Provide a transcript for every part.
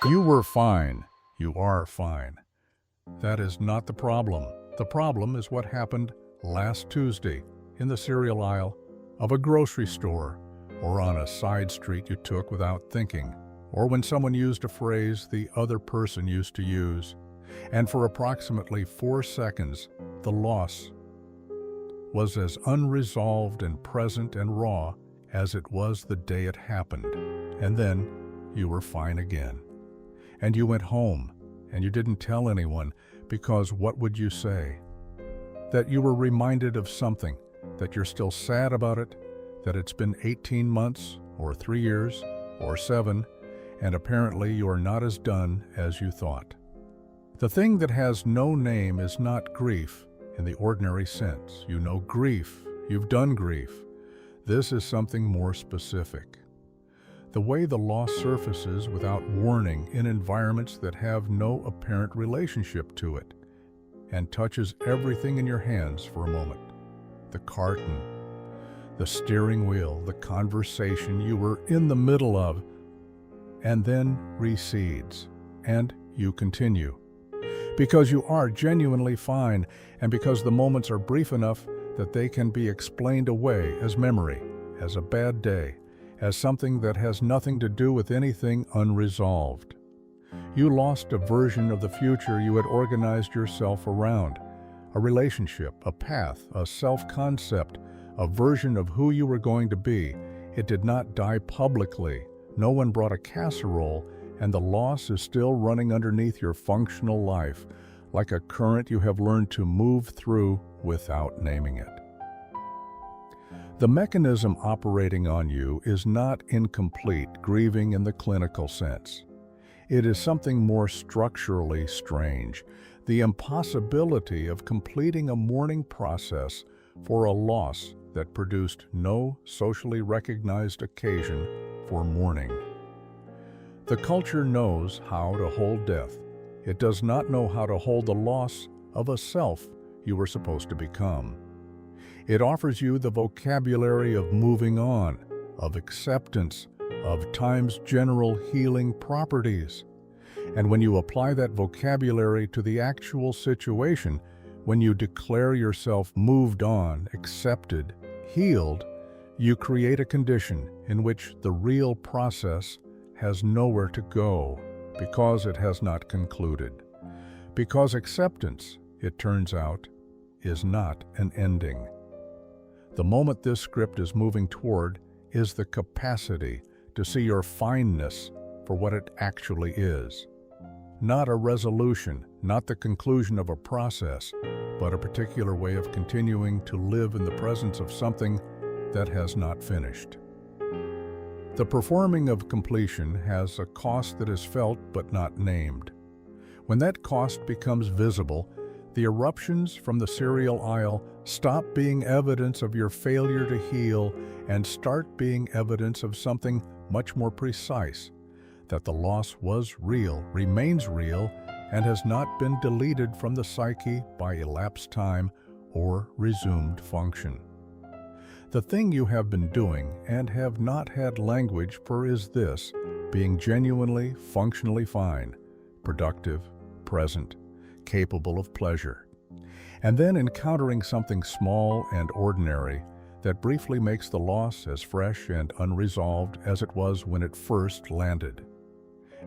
You were fine. You are fine. That is not the problem. The problem is what happened last Tuesday in the cereal aisle of a grocery store, or on a side street you took without thinking, or when someone used a phrase the other person used to use, and for approximately 4 seconds, the loss was as unresolved and present and raw as it was the day it happened. And then you were fine again. And you went home, and you didn't tell anyone, because what would you say? That you were reminded of something, that you're still sad about it, that it's been 18 months, or 3 years, or 7, and apparently you are not as done as you thought. The thing that has no name is not grief in the ordinary sense. You know grief. You've done grief. This is something more specific. The way the loss surfaces without warning in environments that have no apparent relationship to it, and touches everything in your hands for a moment. The carton, the steering wheel, the conversation you were in the middle of, and then recedes, and you continue. Because you are genuinely fine, and because the moments are brief enough that they can be explained away as memory, as a bad day, as something that has nothing to do with anything unresolved. You lost a version of the future you had organized yourself around, a relationship, a path, a self-concept, a version of who you were going to be. It did not die publicly. No one brought a casserole, and the loss is still running underneath your functional life, like a current you have learned to move through without naming it. The mechanism operating on you is not incomplete grieving in the clinical sense. It is something more structurally strange, the impossibility of completing a mourning process for a loss that produced no socially recognized occasion for mourning. The culture knows how to hold death. It does not know how to hold the loss of a self you were supposed to become. It offers you the vocabulary of moving on, of acceptance, of time's general healing properties. And when you apply that vocabulary to the actual situation, when you declare yourself moved on, accepted, healed, you create a condition in which the real process has nowhere to go because it has not concluded. Because acceptance, it turns out, is not an ending. The moment this script is moving toward is the capacity to see your fineness for what it actually is. Not a resolution, not the conclusion of a process, but a particular way of continuing to live in the presence of something that has not finished. The performing of completion has a cost that is felt but not named. When that cost becomes visible, the eruptions from the cereal aisle stop being evidence of your failure to heal and start being evidence of something much more precise, that the loss was real, remains real, and has not been deleted from the psyche by elapsed time or resumed function. The thing you have been doing and have not had language for is this: being genuinely, functionally fine, productive, present, capable of pleasure, and then encountering something small and ordinary that briefly makes the loss as fresh and unresolved as it was when it first landed,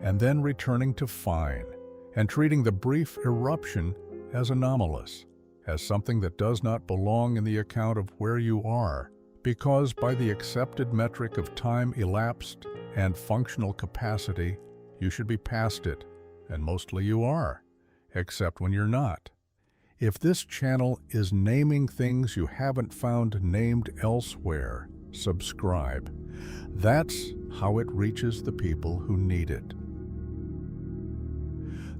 and then returning to fine and treating the brief eruption as anomalous, as something that does not belong in the account of where you are, because by the accepted metric of time elapsed and functional capacity, you should be past it, and mostly you are, except when you're not. If this channel is naming things you haven't found named elsewhere, subscribe. That's how it reaches the people who need it.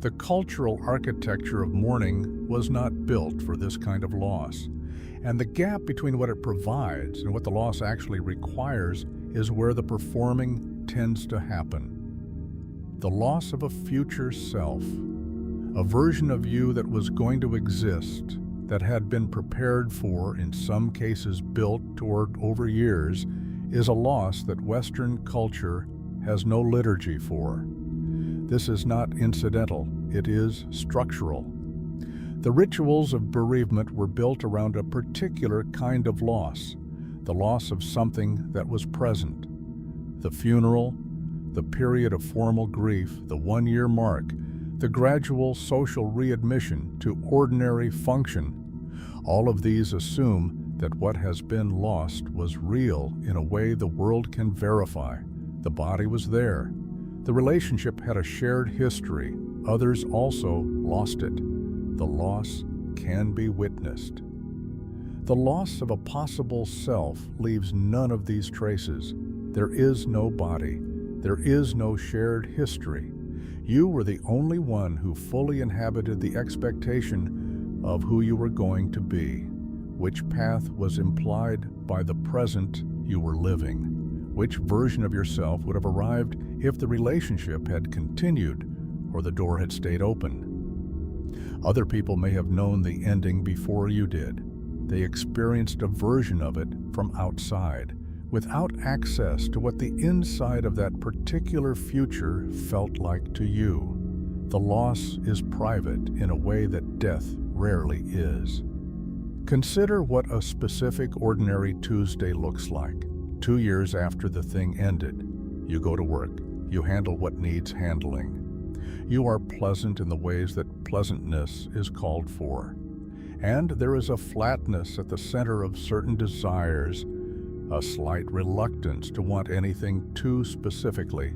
The cultural architecture of mourning was not built for this kind of loss, and the gap between what it provides and what the loss actually requires is where the performing tends to happen. The loss of a future self, a version of you that was going to exist, that had been prepared for, in some cases built toward over years, is a loss that Western culture has no liturgy for. This is not incidental, it is structural. The rituals of bereavement were built around a particular kind of loss, the loss of something that was present. The funeral, the period of formal grief, the one-year mark, the gradual social readmission to ordinary function, all of these assume that what has been lost was real in a way the world can verify. The body was there. The relationship had a shared history. Others also lost it. The loss can be witnessed. The loss of a possible self leaves none of these traces. There is no body. There is no shared history. You were the only one who fully inhabited the expectation of who you were going to be, which path was implied by the present you were living, which version of yourself would have arrived if the relationship had continued or the door had stayed open. Other people may have known the ending before you did. They experienced a version of it from outside, without access to what the inside of that particular future felt like to you. The loss is private in a way that death rarely is. Consider what a specific ordinary Tuesday looks like. 2 years after the thing ended, you go to work. You handle what needs handling. You are pleasant in the ways that pleasantness is called for. And there is a flatness at the center of certain desires, a slight reluctance to want anything too specifically,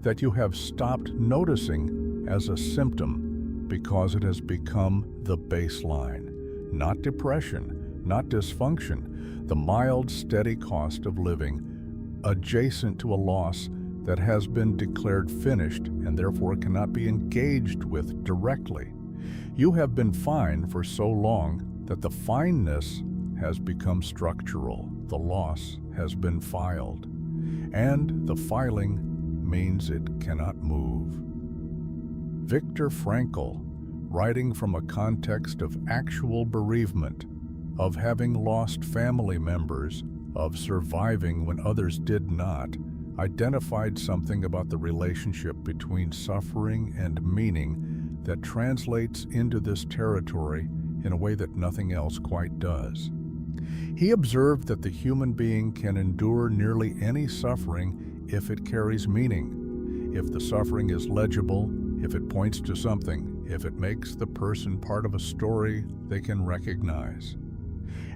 that you have stopped noticing as a symptom because it has become the baseline. Not depression, not dysfunction, the mild, steady cost of living, adjacent to a loss that has been declared finished and therefore cannot be engaged with directly. You have been fine for so long that the fineness has become structural. The loss has been filed, and the filing means it cannot move. Viktor Frankl, writing from a context of actual bereavement, of having lost family members, of surviving when others did not, identified something about the relationship between suffering and meaning that translates into this territory in a way that nothing else quite does. He observed that the human being can endure nearly any suffering if it carries meaning, if the suffering is legible, if it points to something, if it makes the person part of a story they can recognize.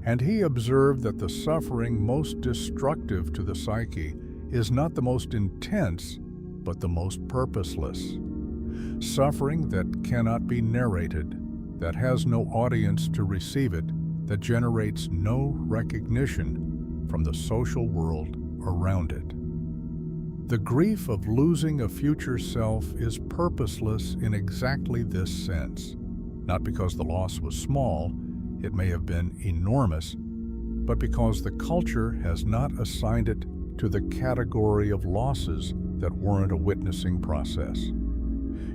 And he observed that the suffering most destructive to the psyche is not the most intense, but the most purposeless. Suffering that cannot be narrated, that has no audience to receive it, that generates no recognition from the social world around it. The grief of losing a future self is purposeless in exactly this sense, not because the loss was small, it may have been enormous, but because the culture has not assigned it to the category of losses that warrant a witnessing process.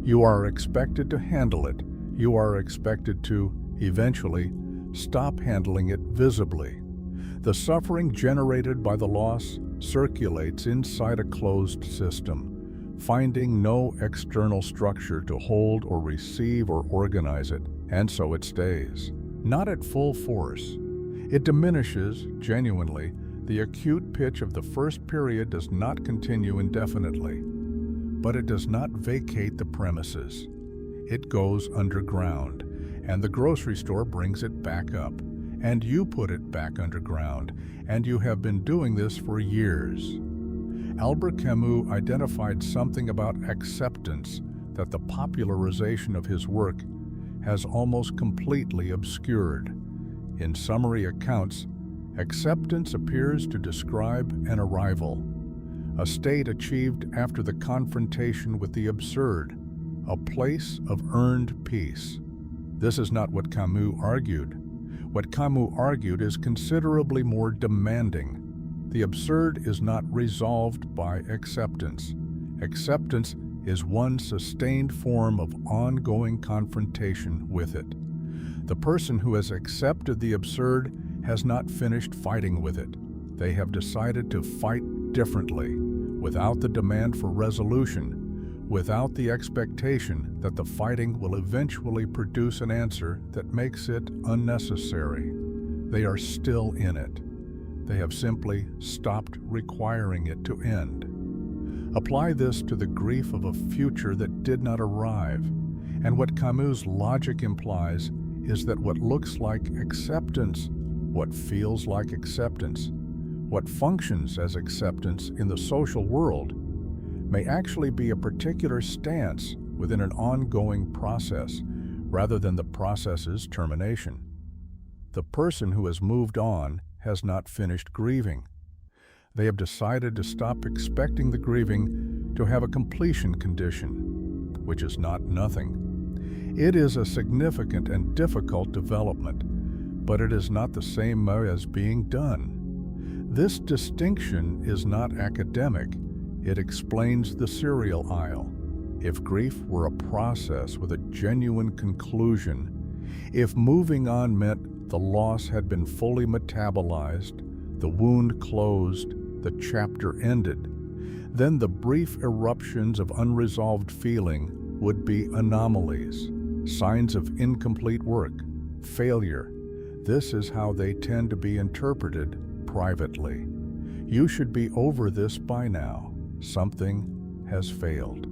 You are expected to handle it. You are expected to, eventually, stop handling it visibly. The suffering generated by the loss circulates inside a closed system, finding no external structure to hold or receive or organize it, and so it stays. Not at full force. It diminishes, genuinely. The acute pitch of the first period does not continue indefinitely, but it does not vacate the premises. It goes underground, and the grocery store brings it back up, and you put it back underground, and you have been doing this for years. Albert Camus identified something about acceptance that the popularization of his work has almost completely obscured. In summary accounts, acceptance appears to describe an arrival, a state achieved after the confrontation with the absurd, a place of earned peace. This is not what Camus argued. What Camus argued is considerably more demanding. The absurd is not resolved by acceptance. Acceptance is one sustained form of ongoing confrontation with it. The person who has accepted the absurd has not finished fighting with it. They have decided to fight differently, without the demand for resolution, without the expectation that the fighting will eventually produce an answer that makes it unnecessary. They are still in it. They have simply stopped requiring it to end. Apply this to the grief of a future that did not arrive, and what Camus' logic implies is that what looks like acceptance, what feels like acceptance, what functions as acceptance in the social world, may actually be a particular stance within an ongoing process rather than the process's termination. The person who has moved on has not finished grieving. They have decided to stop expecting the grieving to have a completion condition, which is not nothing. It is a significant and difficult development, but it is not the same as being done. This distinction is not academic. It explains the serial aisle. If grief were a process with a genuine conclusion, if moving on meant the loss had been fully metabolized, the wound closed, the chapter ended, then the brief eruptions of unresolved feeling would be anomalies, signs of incomplete work, failure. This is how they tend to be interpreted privately. You should be over this by now. Something has failed.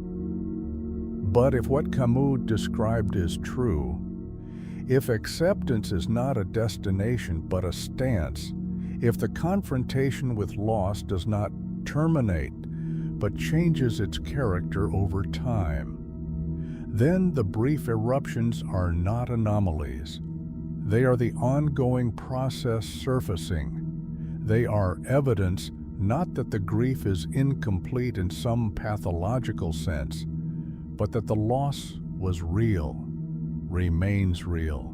But if what Camus described is true, if acceptance is not a destination but a stance, if the confrontation with loss does not terminate but changes its character over time, then the brief eruptions are not anomalies. They are the ongoing process surfacing. They are evidence not that the grief is incomplete in some pathological sense, but that the loss was real, remains real,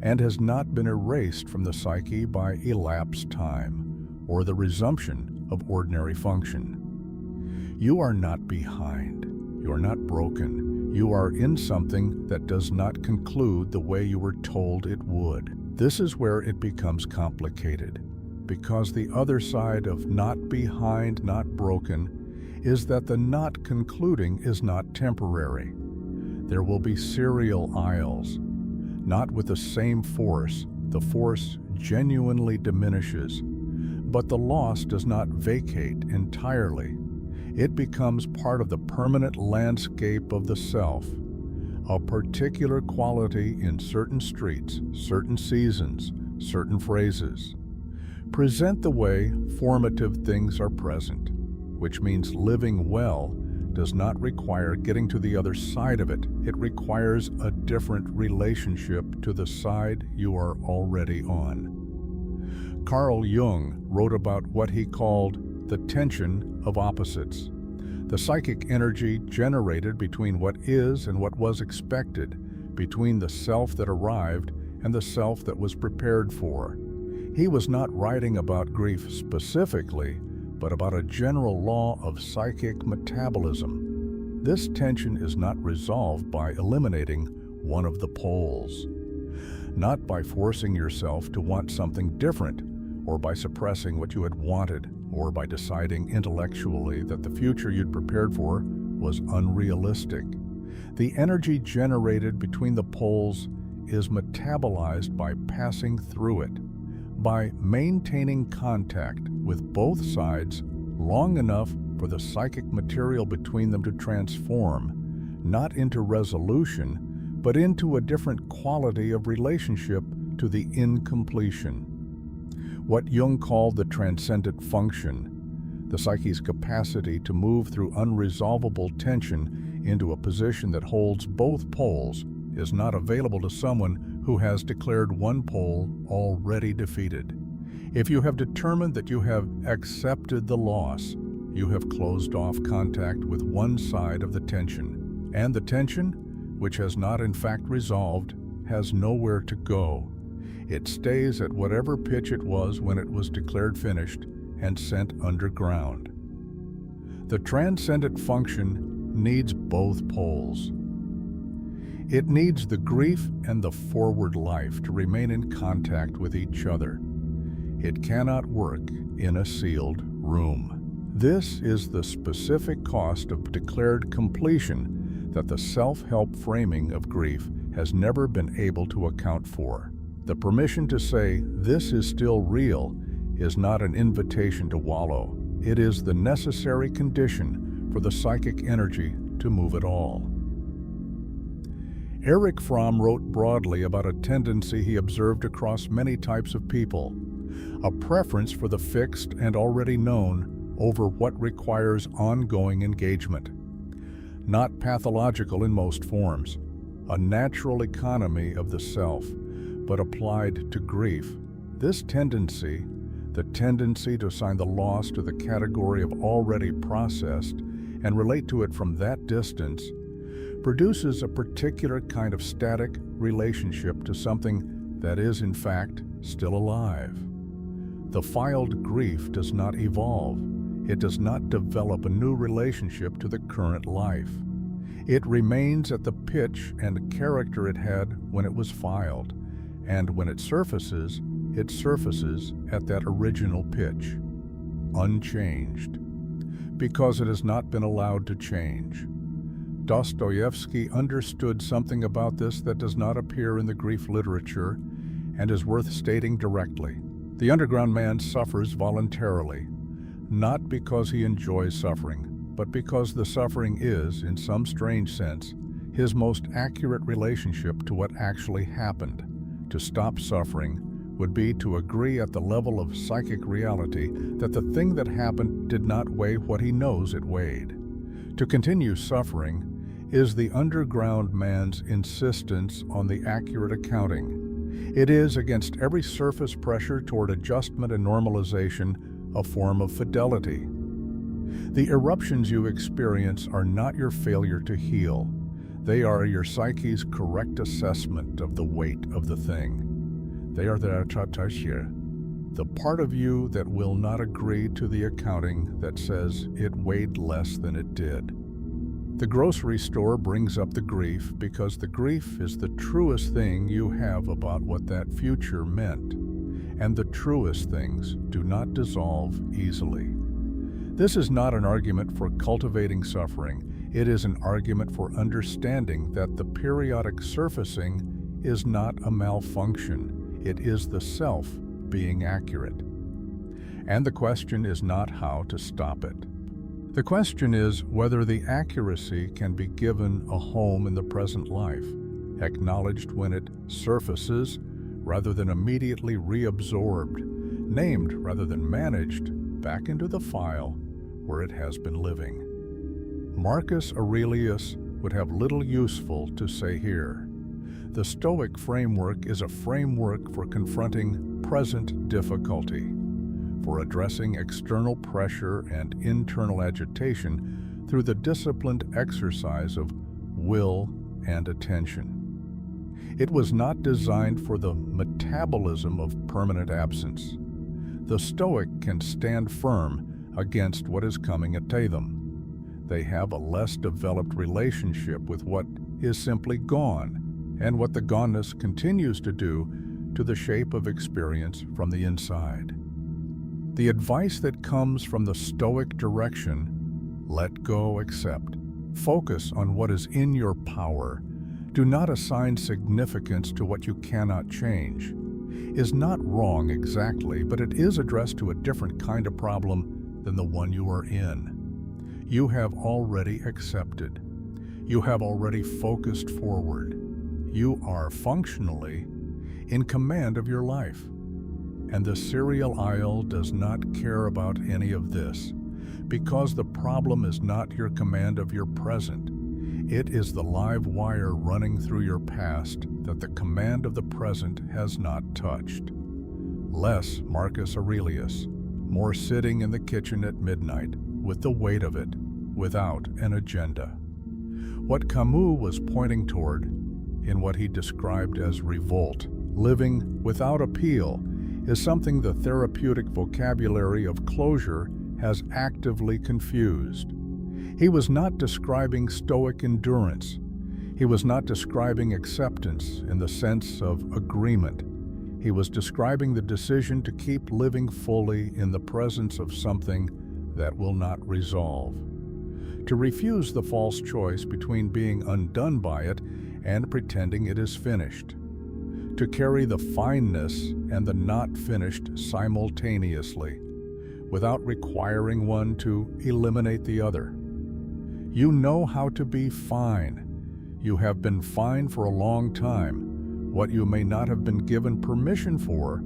and has not been erased from the psyche by elapsed time or the resumption of ordinary function. You are not behind. You are not broken. You are in something that does not conclude the way you were told it would. This is where it becomes complicated, because the other side of not behind, not broken, is that the not concluding is not temporary. There will be serial aisles, not with the same force. The force genuinely diminishes, but the loss does not vacate entirely. It becomes part of the permanent landscape of the self, a particular quality in certain streets, certain seasons, certain phrases. Present the way formative things are present, which means living well does not require getting to the other side of it. It requires a different relationship to the side you are already on. Carl Jung wrote about what he called the tension of opposites, the psychic energy generated between what is and what was expected, between the self that arrived and the self that was prepared for. He was not writing about grief specifically, but about a general law of psychic metabolism. This tension is not resolved by eliminating one of the poles, not by forcing yourself to want something different, or by suppressing what you had wanted, or by deciding intellectually that the future you'd prepared for was unrealistic. The energy generated between the poles is metabolized by passing through it, by maintaining contact with both sides long enough for the psychic material between them to transform, not into resolution, but into a different quality of relationship to the incompletion. What Jung called the transcendent function, the psyche's capacity to move through unresolvable tension into a position that holds both poles, is not available to someone who has declared one pole already defeated. If you have determined that you have accepted the loss, you have closed off contact with one side of the tension, and the tension, which has not in fact resolved, has nowhere to go. It stays at whatever pitch it was when it was declared finished and sent underground. The transcendent function needs both poles. It needs the grief and the forward life to remain in contact with each other. It cannot work in a sealed room. This is the specific cost of declared completion that the self-help framing of grief has never been able to account for. The permission to say, "This is still real," is not an invitation to wallow. It is the necessary condition for the psychic energy to move at all. Erich Fromm wrote broadly about a tendency he observed across many types of people, a preference for the fixed and already known over what requires ongoing engagement. Not pathological in most forms, a natural economy of the self, but applied to grief. This tendency, the tendency to assign the loss to the category of already processed and relate to it from that distance, produces a particular kind of static relationship to something that is, in fact, still alive. The filed grief does not evolve. It does not develop a new relationship to the current life. It remains at the pitch and character it had when it was filed, and when it surfaces at that original pitch, unchanged, because it has not been allowed to change. Dostoevsky understood something about this that does not appear in the grief literature and is worth stating directly. The underground man suffers voluntarily, not because he enjoys suffering, but because the suffering is, in some strange sense, his most accurate relationship to what actually happened. To stop suffering would be to agree at the level of psychic reality that the thing that happened did not weigh what he knows it weighed. To continue suffering is the underground man's insistence on the accurate accounting. It is, against every surface pressure toward adjustment and normalization, a form of fidelity. The eruptions you experience are not your failure to heal. They are your psyche's correct assessment of the weight of the thing. They are the part of you that will not agree to the accounting that says it weighed less than it did. The grocery store brings up the grief because the grief is the truest thing you have about what that future meant, and the truest things do not dissolve easily. This is not an argument for cultivating suffering. It is an argument for understanding that the periodic surfacing is not a malfunction. It is the self being accurate. And the question is not how to stop it. The question is whether the accuracy can be given a home in the present life, acknowledged when it surfaces rather than immediately reabsorbed, named rather than managed back into the file where it has been living. Marcus Aurelius would have little useful to say here. The Stoic framework is a framework for confronting present difficulty, for addressing external pressure and internal agitation through the disciplined exercise of will and attention. It was not designed for the metabolism of permanent absence. The Stoic can stand firm against what is coming at them. They have a less developed relationship with what is simply gone, and what the goneness continues to do to the shape of experience from the inside. The advice that comes from the Stoic direction, let go, accept, focus on what is in your power, do not assign significance to what you cannot change, is not wrong exactly, but it is addressed to a different kind of problem than the one you are in. You have already accepted. You have already focused forward. You are functionally in command of your life. And the cereal aisle does not care about any of this, because the problem is not your command of your present. It is the live wire running through your past that the command of the present has not touched. Less Marcus Aurelius, more sitting in the kitchen at midnight with the weight of it, without an agenda. What Camus was pointing toward in what he described as revolt, living without appeal, is something the therapeutic vocabulary of closure has actively confused. He was not describing Stoic endurance. He was not describing acceptance in the sense of agreement. He was describing the decision to keep living fully in the presence of something that will not resolve. To refuse the false choice between being undone by it and pretending it is finished. To carry the fineness and the not finished simultaneously, without requiring one to eliminate the other. You know how to be fine. You have been fine for a long time. What you may not have been given permission for,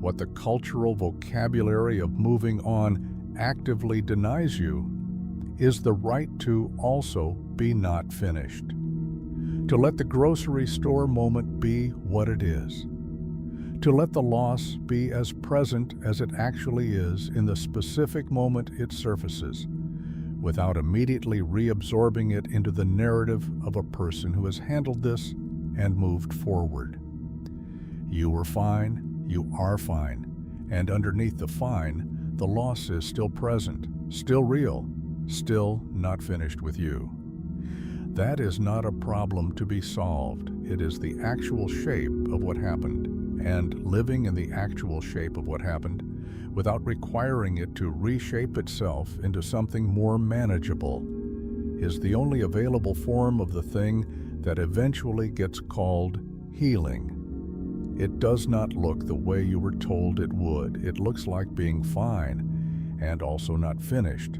what the cultural vocabulary of moving on actively denies you, is the right to also be not finished. To let the grocery store moment be what it is. To let the loss be as present as it actually is in the specific moment it surfaces, without immediately reabsorbing it into the narrative of a person who has handled this and moved forward. You were fine, you are fine, and underneath the fine, the loss is still present, still real, still not finished with you. That is not a problem to be solved. It is the actual shape of what happened, and living in the actual shape of what happened, without requiring it to reshape itself into something more manageable, is the only available form of the thing that eventually gets called healing. It does not look the way you were told it would. It looks like being fine and also not finished,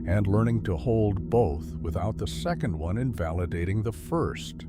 and learning to hold both without the second one invalidating the first.